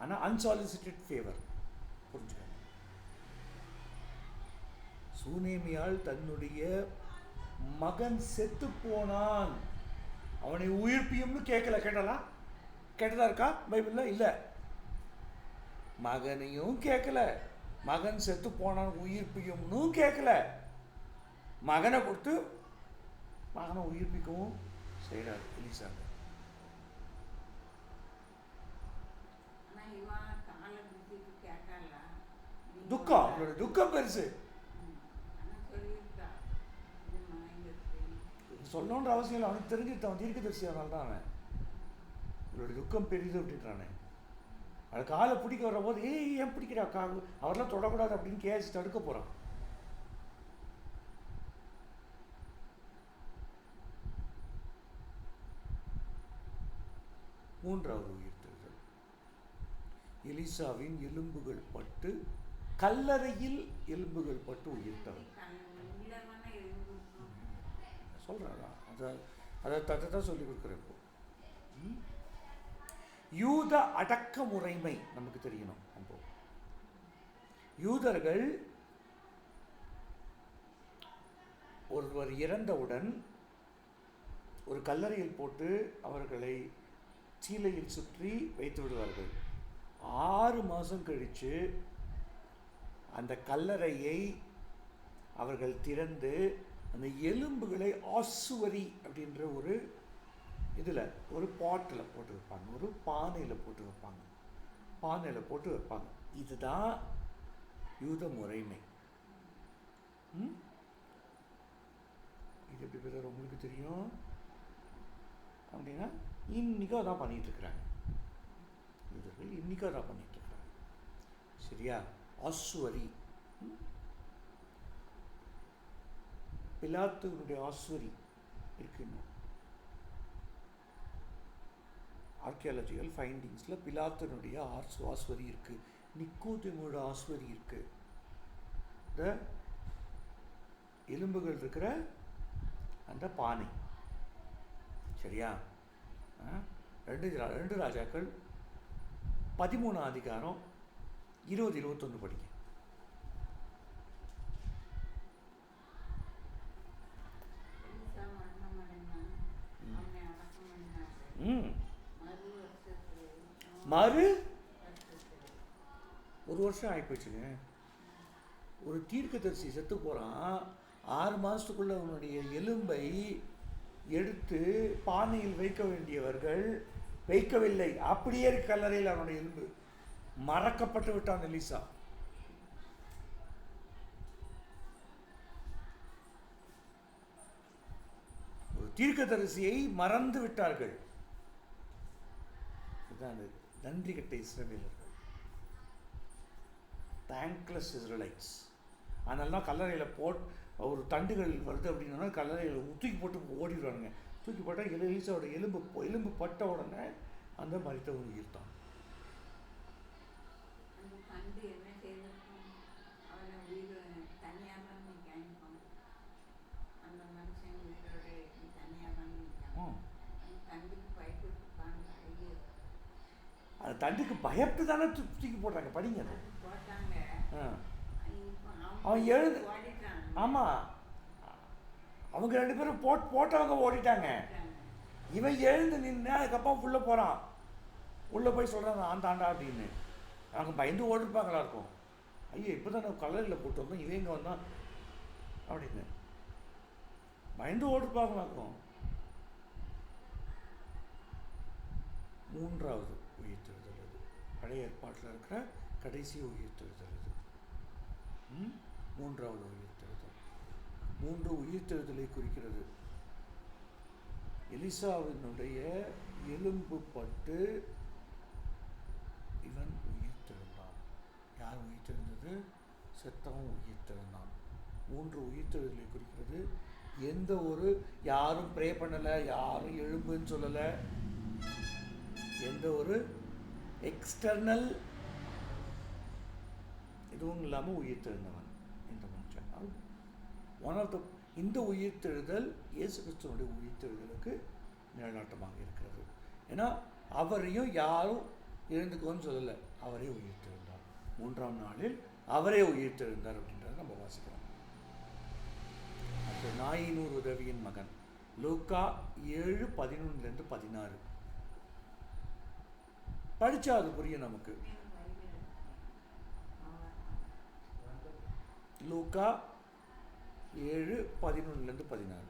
ஆனால் அன்சாலிசிட்டட் ஃபேவர். புரிஞ்சுக்க, சூனேமியால் தன்னுடைய மகன் செத்து போனான், அவனை உயிர்ப்பியும்னு கேட்கல. கேட்டதா இருக்கா பைபிளில்? இல்லை. மகனையும் கேட்கல, மகன் செத்து போனான் உயிர்ப்பியும்னு கேட்கல. மகனை கொடுத்து மகனை உயிர்ப்பிக்கவும் செய்கிறார் எலிசாங்க. துக்கம், அவங்களோட துக்கம் பெருசு. சொல்லணுன்ற அவசியம் இல்லை, அவனுக்கு தெரிஞ்சுட்டான், தீர்க்கதரிசி. அதனால தான் அவன் இவருடைய துக்கம் பெரிது அப்படின்றானே. அது காலை பிடிக்க வர்ற போது, ஏன் பிடிக்கிறா, அவரெல்லாம் தொடக்கூடாது அப்படின்னு கேஸ் தடுக்க போகிறான். மூன்றாவது உயிர்த்தெழுதல். எலிசாவின் எலும்புகள் பட்டு கல்லறையில் எலும்புகள் பட்டு உயிர்த்தவன் சொல்றாரா? அதை தான் சொல்லி கொடுக்குறேன். இப்போ யூத அடக்க முறைமை நமக்கு தெரியணும். அப்போ யூதர்கள் ஒருவர் இறந்தவுடன் ஒரு கல்லறையில் போட்டு அவர்களை சீலையில் சுற்றி வைத்து விடுவார்கள். 6 மாதம் கழித்து அந்த கல்லறையை அவர்கள் திறந்து அந்த எலும்புகளை ஆசுவரி அப்படின்ற ஒரு இதில் ஒரு பாட்டில் போட்டு வைப்பாங்க, ஒரு பானையில் போட்டு வைப்பாங்க, பானையில் போட்டு வைப்பாங்க. இதுதான் யூத முறைமை. இது எப்படி பேர் உங்களுக்கு தெரியும் அப்படின்னா இன்னைக்கும் அதான் பண்ணிட்டு இருக்கிறாங்க. யூதர்கள் இன்னைக்கும் அதான் பண்ணிட்டு இருக்கிறாங்க. சரியா? ஆசுவரி, பிலாத்துடைய ஆசுவரி இருக்குன்னு ஆர்கியாலஜிக்கல் ஃபைண்டிங்ஸில் பிலாத்தினுடைய ஆஸ்வரி இருக்குது, நிக்கோதேமோட ஆஸ்வரி இருக்குது. இந்த எலும்புகள் இருக்கிற அந்த பானை. சரியா? 2 ராஜாக்கள் 13 அதிகாரம் 20-21 படிக்க. மறு 1 வருஷம் ஆகிப்போச்சுங்க. ஒரு தீர்க்கதரிசி செத்து போகிறான், 6 மாதத்துக்குள்ளே அவனுடைய எலும்பை எடுத்து பானையில் வைக்க வேண்டியவர்கள் வைக்கவில்லை. அப்படியே கல்லறையில் அவனுடைய எலும்பு மறக்கப்பட்டு விட்டான் எலிசா. ஒரு தீர்க்கதரிசியை மறந்து விட்டார்கள். இதுதான் நன்றி கெட்ட இஸ்ரவேலர்கள், தேங்க்லெஸ் இஸ்ரேலைட்ஸ். அதனால கல்லறையில் ஒரு தண்டுகள் வருது அப்படின்னா கல்லறையில் தூக்கி போட்டு ஓடிடுவானுங்க. தூக்கி போட்டால் எலிசாவோட எலும்பு பட்ட உடனே அந்த மரித்தவன் உயிர்த்தான். அந்த தண்டுக்கு பயப்பட்டு தானே தூக்கி போடுறாங்க. படிங்க. அவன் எழுந்து, ஆமாம், அவங்க 2 பேரும் போட்டவங்க ஓடிட்டாங்க. இவன் எழுந்து நின்று அதுக்கப்புறம் உள்ளே போகிறான். உள்ளே போய் சொல்கிறாங்க ஆண்டாண்டா அப்படின்னு. அவங்க பயந்து ஓடிருப்பாங்களா இருக்கும். ஐயோ இப்போ தான் நம்ம கல்லறையில் போட்டு வந்தோம், இவன் இங்கே வந்தான் அப்படின்னு பயந்து ஓடிருப்பாங்களா இருக்கும். 3வது உயிர்த்தெழுதல் இது. பழைய ஏற்பாட்டில் இருக்கிற கடைசி உயிர்த்தெழுதல் இது. 3வது உயிர்த்தெழுதல். 3 உயிர்த்தெழுதலை குறிக்கிறது. எலிசாவினுடைய எலும்பு பட்டு இவன் உயிர்த்தெழுந்தான். யார் உயிர்த்தெழுந்தது? செத்தவன் உயிர்த்தெழுந்தான். 3 உயிர்த்தெழுதலை குறிக்கிறது. எந்த ஒரு யாரும் ப்ரே பண்ணலை, யாரும் எழும்புன்னு சொல்லலை, எந்த ஒரு எக்ஸ்டர்னல் இதுவும் இல்லாமல் உயிர்த்தெழுந்தவன் இந்த மனுஷன். இந்த உயிர்த்தெழுதல் இயேசு கிறிஸ்துவனுடைய உயிர்த்தெழுதலுக்கு நிழலாட்டமாக இருக்கிறது. ஏன்னா அவரையும் யாரும் எழுந்துக்கோன்னு சொல்லலை, அவரே உயிர்த்தெழுந்தார். 3ஆம் நாளில் அவரே உயிர்த்தெழுந்தார் அப்படின்றத நம்ம வாசிக்கிறோம். அடுத்து நாயினூர் உதவியின் மகன் லூக்கா 7:11-16 படித்தா அது புரியும் நமக்கு. லூக்கா 7:11-16.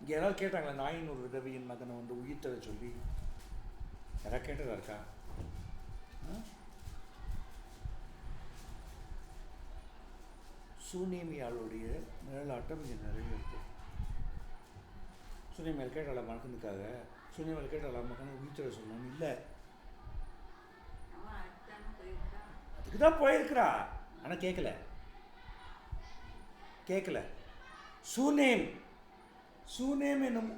இங்கே யாராவது கேட்டாங்களா நாயினூர் விதவியின் மகனை வந்து உயிர்த்தெழ சொல்லி? யாராவது கேட்டதா இருக்கா? சூனேமியாளுடைய நிழலாட்டம் இங்கே நிறைவேறுது. சூனேமியால் கேட்டாளா மறக்கணுக்காக? சூனேமியால் கேட்டாளா மறக்கணும் உயிர்த்தெழ சொல்லணும்? இல்லை, அதுக்கு தான் போயிருக்கிறா. ஆனால் கேட்கல. சூனேம் என்னும்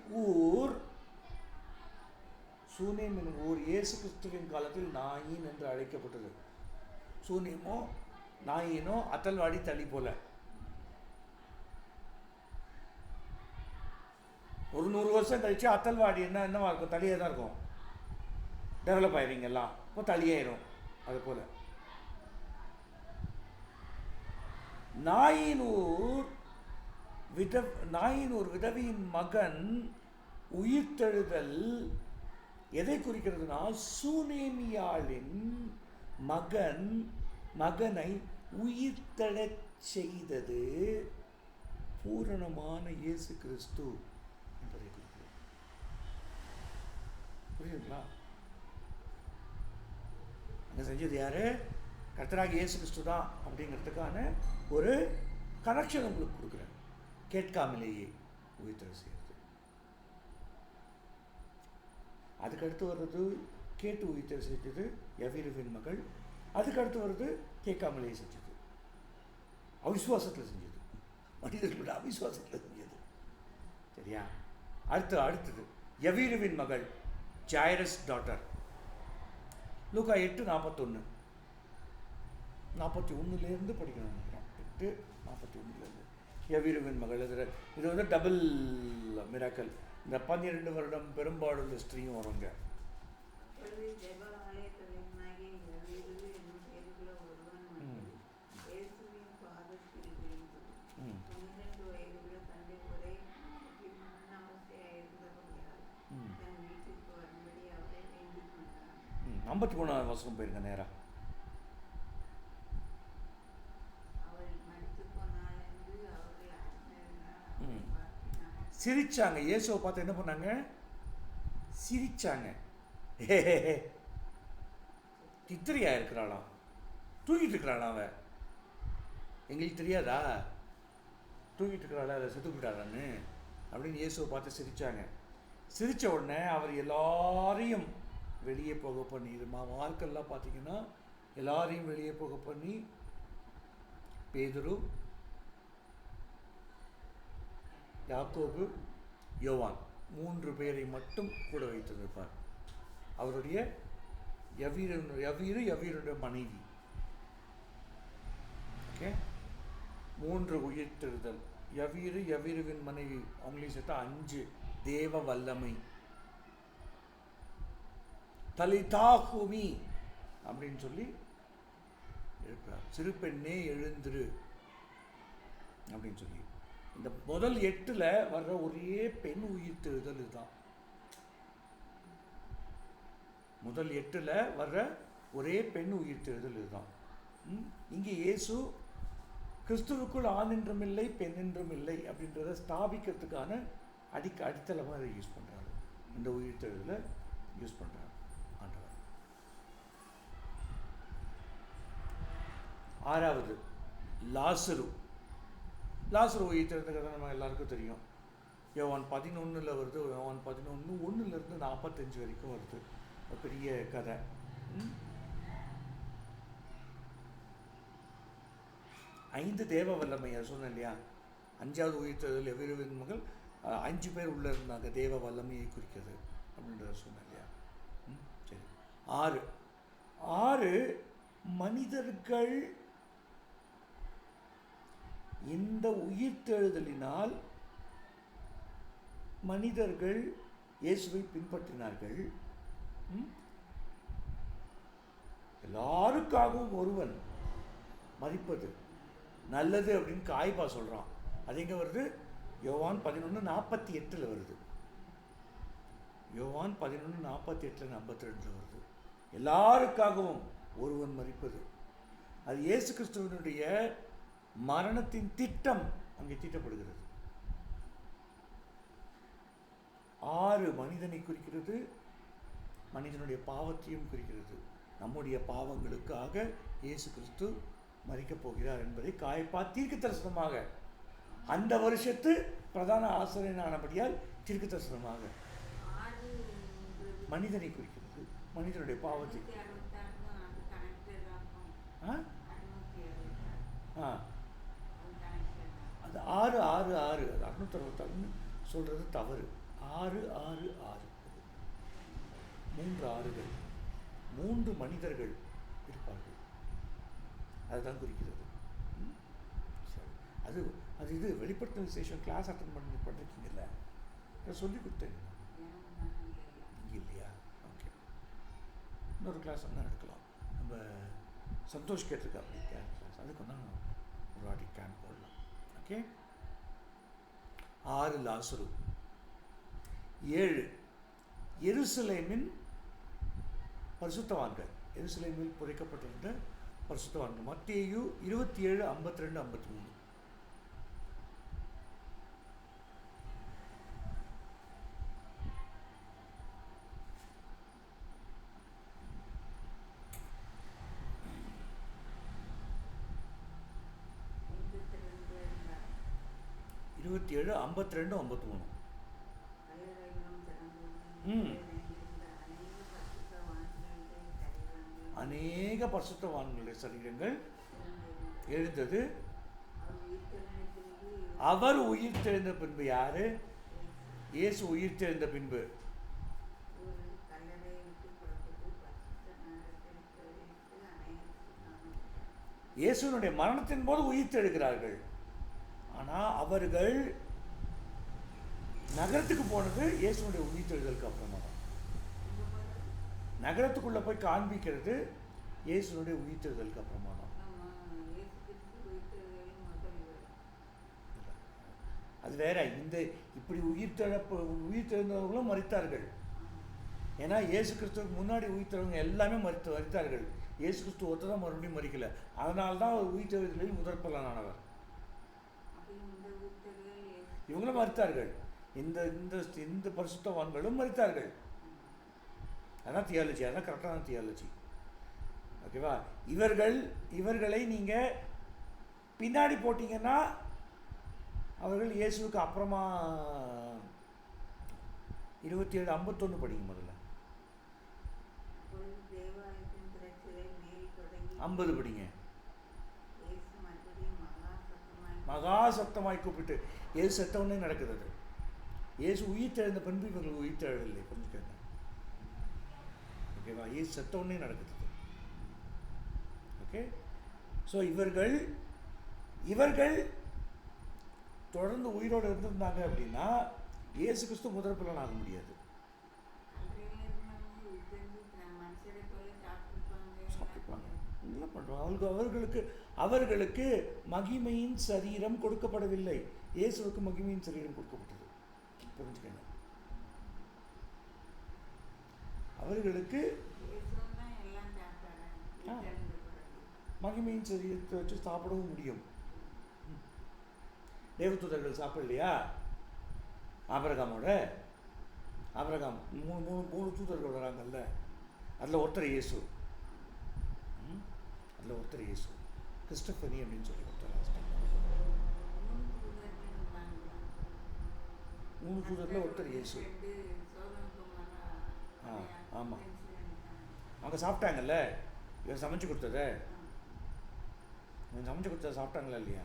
ஊர் இயேசு கிறிஸ்துவின் காலத்தில் நாயின் என்று அழைக்கப்பட்டது. சூனேமோ நாயினோ அத்தல்வாடி தளி போல. ஒரு 100 வருஷம் கழிச்சு அத்தல்வாடி என்னவா இருக்கும்? தளியாக தான் இருக்கும். டெவலப் ஆயிடுவீங்க எல்லாம், இப்போ தளியாயிரும். அது போல நாயினூர் விதவியின் மகன் உயிர்த்தெழுதல் எதை குறிக்கிறதுனா, சூனேமியாளின் மகனை உயிர்த்தெழச் செய்தது பூரணமான இயேசு கிறிஸ்து என்பதை குறிக்கிறது. புரியுதுங்களா? அங்கே செஞ்சது யாரு? கர்த்தராகிய இயேசு கிறிஸ்து தான் அப்படிங்கிறதுக்கான ஒரு கனெக்ஷன் உங்களுக்கு கொடுக்குறேன். கேட்காமலேயே உயிர்த்தெழ செய்கிறது. அதுக்கடுத்து வர்றது கேட்டு உயிர்த்தெழ செஞ்சது யவீருவின் மகள். அதுக்கடுத்து வருது கேட்காமலேயே செஞ்சது, அவிசுவாசத்தில் செஞ்சது, மனிதர்களோட அவிசுவாசத்தில் செஞ்சது. சரியா? அடுத்தது யவீருவின் மகள், ஜாயிரஸ் டாட்டர். லூக்கா 8:41 படிக்கணும் நினைக்கிறேன். 8:41 யவீருவின் மகள். இது வந்து டபுள் மிராக்கல். இந்த 12 வருடம் பெரும்பாடுள்ள ஸ்திரீயும் வருங்க. வரும்படி 53 வசனம் போயிருங்க நேரா. சிரிச்சாங்க. இயேசுவை பார்த்து என்ன பண்ணாங்க? சிரிச்சாங்க. தித்திரியா இருக்கிறாளாம், தூங்கிட்டு இருக்கிறாளாம். அவ எங்களுக்கு தெரியாதா தூங்கிட்டு இருக்கிறாளா, அதை செத்து போயிட்டாரான்னு அப்படின்னு இயேசுவை பார்த்து சிரிச்சாங்க. சிரித்த உடனே அவர் எல்லாரையும் வெளியே போக பண்ணி, இது மார்க்கெல்லாம் பார்த்தீங்கன்னா எல்லாரையும் வெளியே போக பண்ணி பேதுரு, யாக்கோபு, யோவான் 3 பேரை மட்டும் கூட வைத்திருப்பார். அவருடைய யவீருடைய மனைவி. ஓகே, 3 உயிர்த்தெழுதல். யவீருவின் மனைவி, அவங்களையும் சேர்த்தா 5. தேவ வல்லமை. தலிதாகுமி அப்படின்னு சொல்லி எழுப்புறார். சிறு பெண்ணே எழுந்திரு அப்படின்னு சொல்லி. இந்த முதல் 8 வர்ற ஒரே பெண் உயிர்த்தெழுதல் இதுதான். முதல் 8 வர்ற ஒரே பெண் உயிர்த்தெழுதல் இதுதான். இங்கே இயேசு கிறிஸ்துவுக்குள் ஆண் என்றும் இல்லை பெண் என்றும் இல்லை அப்படின்றத ஸ்தாபிக்கிறதுக்கான அடித்தளமாக அதை யூஸ் பண்ணுறாரு. இந்த உயிர்த்தெழுதலை யூஸ் பண்ணுறாரு ஆண்டவர். 6வது லாசரு. உயிர்த்தெழுதுங்கிறது நம்ம எல்லாருக்கும் தெரியும். யோவான் 11 வருது. யோவான் 11 1 45 வரைக்கும் வருது. பெரிய கதை. 5 தேவ வல்லமை. அது சொன்னேன் இல்லையா? 5வது உயிர்த்தெழுதல் யவீருவின் மகள் 5 பேர் உள்ளே இருந்தாங்க. தேவ வல்லமையை குறிக்கிறது அப்படின்றத சொன்னேன் இல்லையா? சரி. 6 மனிதர்கள் இந்த உயிர்த்தெழுதலினால் மனிதர்கள் இயேசுவை பின்பற்றினார்கள். எல்லாருக்காகவும் ஒருவன் மரிப்பது நல்லது அப்படின்னு காய்பா சொல்றான். அது எங்க வருது? யோவான் 11:48 வருது. யோவான் 11:48 52 வருது. எல்லாருக்காகவும் ஒருவன் மரிப்பது. அது இயேசு கிறிஸ்துவினுடைய மரணத்தின் திட்டம் அங்கே தீட்டப்படுகிறது. 6 மனிதனை குறிக்கிறது, மனிதனுடைய பாவத்தையும் குறிக்கிறது. நம்முடைய பாவங்களுக்காக இயேசு கிறிஸ்து மரிக்கப் போகிறார் என்பதை காயப்பா தீர்க்க தரிசனமாக அந்த வருஷத்து பிரதான ஆசிரியனானபடியால் தீர்க்க தரிசனமாக மனிதனை குறிக்கிறது, மனிதனுடைய பாவத்தை. அது 666, அது 666 சொல்றது தவறு. 666, 3 ஆறுகள், 3 மனிதர்கள் இருப்பார்கள், அதுதான் குறிக்கிறது. அது அது இது வெளிப்படுத்தின விசேஷம் கிளாஸ் அட்டன் பண்ணிருக்கீங்கல்ல, சொல்லி கொடுத்தேன் இல்லையா? ஓகே, இன்னொரு கிளாஸ் ஒன்றா எடுக்கலாம். நம்ம சந்தோஷ் கேட்டிருக்கா அப்படி கேம்ப் கிளாஸ், அதுக்கு ஒன்றா ஒரு வாட்டி கேம்ப் போடலாம். ஓகே. 6 லாசரு, 7 எருசலேமின் பரிசுத்தவான்கள், எருசலேமில் புதைக்கப்பட்டிருந்த பரிசுத்தவான்கள். மத்தேயு 27, 52, 53. இருபத்தி 52, 53. அநேக பரிசுத்தவான்களுடைய சரீரங்கள் எழுந்தது. அவர் உயிர் தெழுந்த பின்பு, யாரு? இயேசு உயிர் தெழுந்த பின்பு இயேசுனுடைய மரணத்தின் போது உயிர் தெழுகிறார்கள். ஆனால் அவர்கள் நகரத்துக்கு போனது இயேசுனுடைய உயிர்த்தெழுதலுக்கு அப்புறமா தான். நகரத்துக்குள்ளே போய் காண்பிக்கிறது இயேசுனுடைய உயிர்த்தெழுதலுக்கு அப்புறமா தான். அது வேற. இந்த இப்படி உயிர்த்தெழுந்தவர்களும் மரித்தார்கள். ஏன்னா இயேசு கிறிஸ்துவுக்கு முன்னாடி உயிர்த்தெழுந்தவங்க எல்லாமே மரித்தார்கள். இயேசு கிறிஸ்து ஒருத்தர் தான் மறுபடியும் மரிக்கல. அதனால தான் அவர் உயிர்த்தெழுதலில் முதற் பலனானவர். இவங்களும் மரித்தார்கள். இந்த இந்த இந்த பரிசுத்தவான்களும் மரித்தார்கள். அதான் தியாலஜி, அதான் கரெக்டான தியாலஜி. ஓகேவா? இவர்களை நீங்கள் பின்னாடி போட்டிங்கன்னா அவர்கள் இயேசுவுக்கு அப்புறமா 27, 51 படிங்க முதல்ல. 50 படிங்க. மகா சத்தமாய் கூப்பிட்டு, இயேசு செத்தவொடனே நடக்கிறது. இயேசு உயிர் தெழுந்த பின்பு இவர்கள் உயிர் தெழவில்லை. புரிஞ்சுக்கங்க. ஓகேவா? இயேசு செத்தவொடனே நடக்குது. ஓகே. ஸோ இவர்கள் தொடர்ந்து உயிரோடு இருந்திருந்தாங்க அப்படின்னா இயேசு கிறிஸ்து முதற் பலன் ஆக முடியாது. சாப்பிட்டுப்பாங்க, என்ன பண்ணுறோம்? அவர்களுக்கு மகிமையின் சரீரம் கொடுக்கப்படவில்லை. இயேசுவுக்கு மகிமையின் சரீரம் கொடுக்கப்பட்டது. புரிஞ்சுக்கங்க. அவர்களுக்கு மகிமையின் சரீரத்தை வச்சு சாப்பிடவும் முடியும். தேவதூதர்கள் சாப்பிடலையா? ஆபிரகாம் 3 தூதர்கள் வராங்கல்ல, அதில் ஒருத்தர் இயேசு. கிறிஸ்டபனி அப்படின்னு சொல்லி ஒருத்தர். 3 தூதரில் ஒருத்தர் இயேசு. ஆமாம், அவங்க சாப்பிட்டாங்கல்ல, இவன் சமைச்சு கொடுத்தத சாப்பிட்டாங்களா இல்லையா?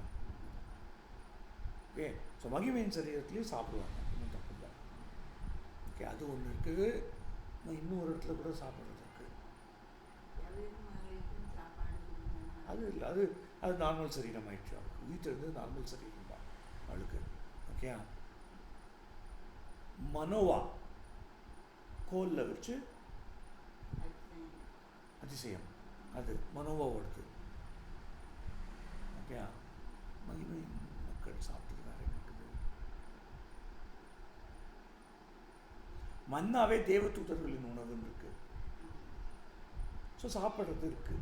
ஓகே. ஸோ மகிமையின் சரீரத்துலேயும் சாப்பிடுவாங்க, இன்னும் தப்பு இல்லை. ஓகே, அது ஒன்று இருக்குது. இன்னொரு இடத்துல கூட சாப்பிட்றது இருக்குது. அது இல்லை, அது நார்மல் சரீரம் ஆயிடுச்சு. அவளுக்கு வீட்டிலிருந்து நார்மல் சரீரம் தான் அவளுக்கு. ஓகே. மனோவா கோலில் வச்சு அதிசயம், அது மனோவாவோடது. ஓகே. மகிமை மக்கள் சாப்பிட்டது வேற இருக்குது. மன்னாவே தேவதூதர்களின் உணவுன்னு இருக்கு. ஸோ சாப்பிட்றது இருக்கு.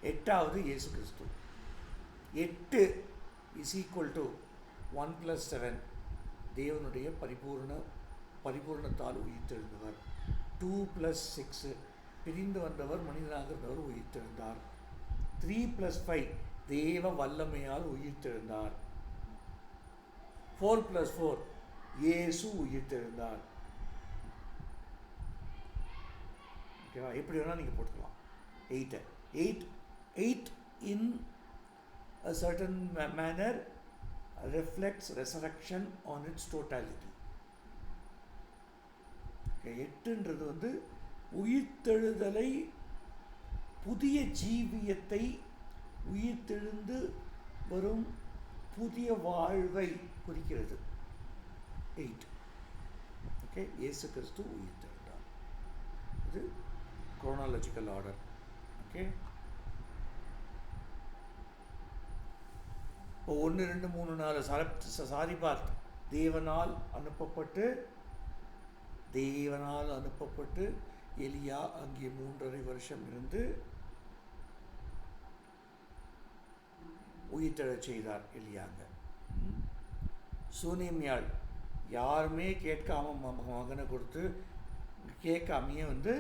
8வது இயேசு கிறிஸ்து. 8 = 1 + 7. தேவனுடைய பரிபூர்ணத்தால் உயிர்த்தெழுந்தவர். 2 + 6 பிரிந்து வந்தவர் மனிதனாக இருந்தவர் உயிர்த்தெழுந்தார். 3+5 தேவ வல்லமையால் உயிர்த்தெழுந்தார். 4+4 இயேசு உயிர்த்தெழுந்தார். ஓகேவா? எப்படி வேணால் நீங்கள் போட்டுக்கலாம். 8 in a certain manner reflects resurrection on its totality. Okay, 8ன்றது வந்து உயிர்த்தெழுதலை, புதிய ஜீவியத்தை, உயிர்த்தெழுந்து வரும் புதிய வாழ்வை குறிக்கிறது. 8. ஓகே, இயேசு கிறிஸ்து உயிர்த்தெழுந்தார். இது குரோனாலஜிக்கல் ஆர்டர். ஓகே, இப்போ 1, 2, 3, 4 சாரிபாத் தேவனால் அனுப்பப்பட்டு எலியா அங்கே 3.5 வருஷம் இருந்து உயிர்த்தெழச் செய்தார் எலியாங்க. சூனேமியாள் யாருமே கேட்காம மகனை கொடுத்து கேட்காமையே வந்து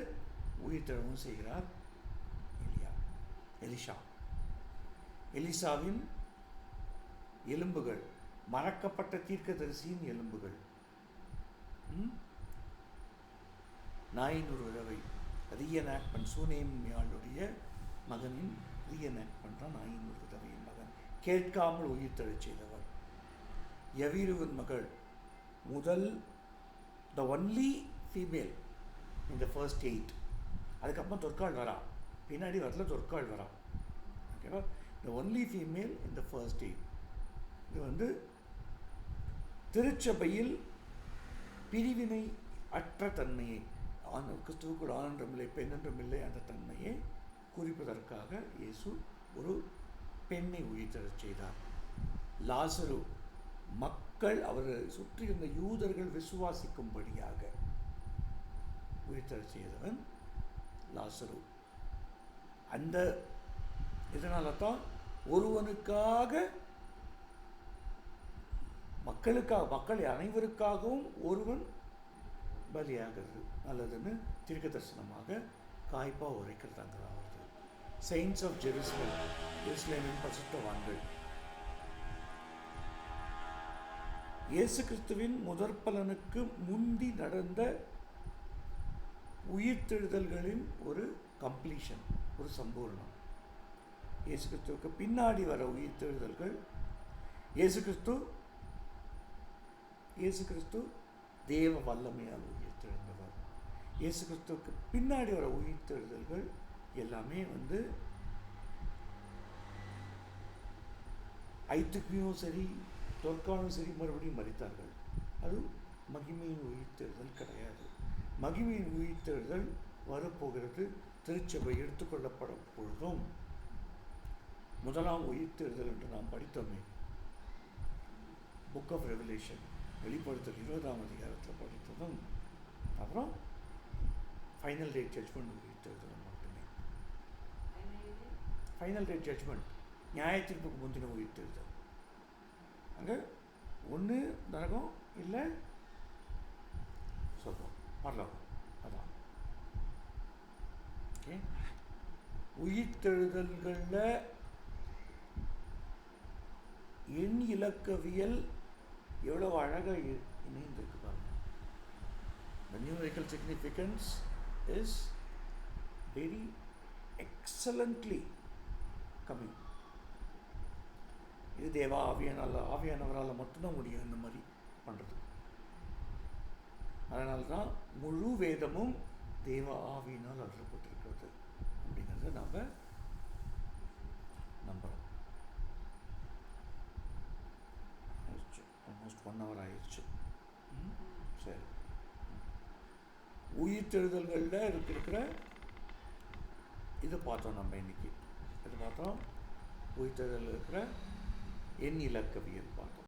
உயிர்த்தெழவும் செய்கிறார் எலிஷா. எலிசாவின் எலும்புகள், மறக்கப்பட்ட தீர்க்கதரிசியின் எலும்புகள் 400 தடவை ரீஎனாக்ட்மெண்ட். சூனேமியாளுடைய மகனின் ரீஎனாக்ட்மெண்ட் தான் 400 தடவையின் மகன், கேட்காமல் உயிர்த்தெழச் செய்தவர். யவீருவின் மகள், the only female in the first 8. அதுக்கப்புறம் தொற்கால் வரா, பின்னாடி வரல, தொற்கால் வரா. ஓகேவா? the only female in the first 8. இது வந்து திருச்சபையில் பிரிவினை அற்ற தன்மையை, கிறிஸ்துவுக்குள் ஆண் என்றும் இல்லை, பெண் என்றும் இல்லை, அந்த தன்மையை குறிப்பதற்காக இயேசு ஒரு பெண்ணை உயிர்த்தெழச் செய்தார். லாசரு, மக்கள் அவரை சுற்றி இருந்த யூதர்கள் விசுவாசிக்கும்படியாக உயிர்த்தெழச் செய்தவன் லாசரு. அந்த இதனால தான் ஒருவனுக்காக, மக்கள் அனைவருக்காகவும் ஒருவன் பலியாகிறது நல்லதுன்னு தீர்க்க தரிசனமாக காய்ப்பா உரைக்கிறதாங்க. அவர்கள் செயின்ட்ஸ் ஆஃப் ஜெருசலேமின் பரிசுத்தவான்கள். இயேசு கிறிஸ்துவின் முதற்பலனுக்கு முந்தி நடந்த உயிர்த்தெழுதல்களின் ஒரு கம்ப்ளீஷன், ஒரு சம்பூர்ணம். இயேசு கிறிஸ்துவுக்கு பின்னாடி வர உயிர்த்தெழுதல்கள், இயேசு கிறிஸ்து தேவ வல்லமையால் உயிர்த்தெழுந்தவர். இயேசு கிறிஸ்துவுக்கு பின்னாடி வர உயிர்த்தெழுதல்கள் எல்லாமே வந்து ஐத்துக்கும் சரி, தொற்காலும் சரி, மறுபடியும் மரித்தார்கள். அது மகிமையின் உயிர்த்தெழுதல் கிடையாது. மகிமையின் உயிர்த்தெழுதல் வரப்போகிறது. திருச்சபை எடுத்துக்கொள்ளப்படும் பொழுதும் முதலாம் உயிர்த்தெழுதல் என்று நாம் படித்தோமே, புக் ஆஃப் ரெவலேஷன், வெளிப்படுத்தல் 20ஆம் அதிகாரத்தில் படித்ததும், அப்புறம் ஃபைனல் டே ஜட்ஜ்மெண்ட் உயிர்த்தெழுதல் மட்டுமே. ஃபைனல் டே ஜட்ஜ்மெண்ட், நியாயத்தீர்ப்புக்கு முந்தின உயிர்த்தெழுதல். அங்கே ஒன்று நரகம், இல்லை சொல்கிறோம் பரலோகம். அதான் ஓகே. உயிர்த்தெழுதல்களில் எண் இலக்கவியல் எவ்வளோ அழகாக இணைந்திருக்கு பாருங்க. The numerical significance is very excellently coming. இது தேவா ஆவியானவரால் மட்டும்தான் முடியும் இந்த மாதிரி பண்ணுறது. அதனால தான் முழு வேதமும் தேவ ஆவியினால் அருளப்பட்டிருக்கிறது அப்படிங்கிறத நாம் நம்புகிறோம். ஆல்மோஸ்ட் 1 hour ஆயிடுச்சு. சரி, உயிர்த்தெழுதல்களில் இருக்கிற இது பார்த்தோம் நம்ம இன்னைக்கு. இது பார்த்தோம், உயிர்த்தெழுதல் இருக்கிற எண் இலக்கவியல் பார்த்தோம்.